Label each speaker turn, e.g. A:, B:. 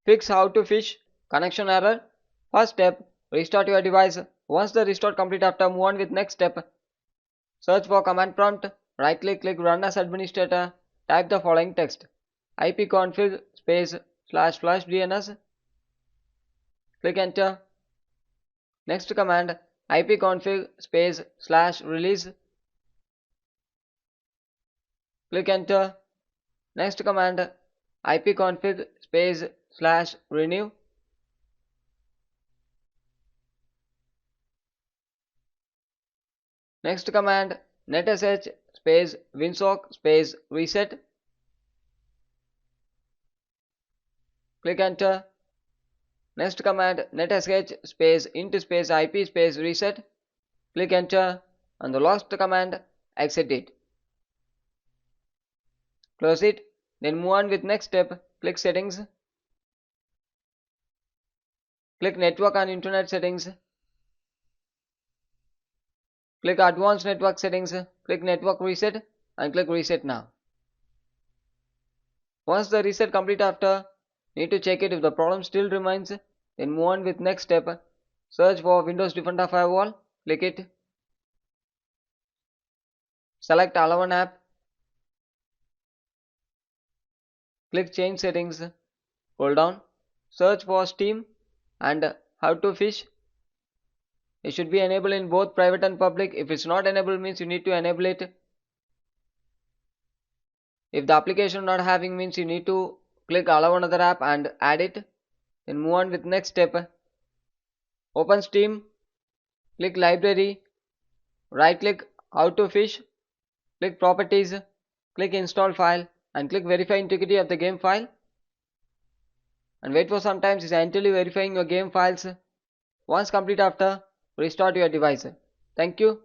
A: Fix how to fish connection error. First step, restart your device. Once the restart complete, after move on with next step. Search for command prompt, right click run as administrator, type the following text: ipconfig space /flush DNS, click enter. Next command, ipconfig space /release, click enter. Next command, ipconfig space /renew, next command, netsh space winsock space reset, click enter. Next command, netsh space int space ip space reset, click enter. And the last command, exit it. Close it. Then move on with next step. Click settings. Click network and internet settings. Click advanced network settings. Click network reset and click reset now. Once the reset complete, after need to check it if the problem still remains, then move on with next step. Search for Windows Defender Firewall. Click it. Select Allow an app. Click change settings. Hold down. Search for Steam and how to fish. It should be enabled in both private and public. If it's not enabled, means you need to enable it. If the application not having, means you need to click allow another app and add it. Then move on with next step. Open Steam, click library, right click how to fish, click properties, click install file and click verify integrity of the game file, and wait for some time. It's entirely verifying your game files. Once complete, after restart your device. Thank you.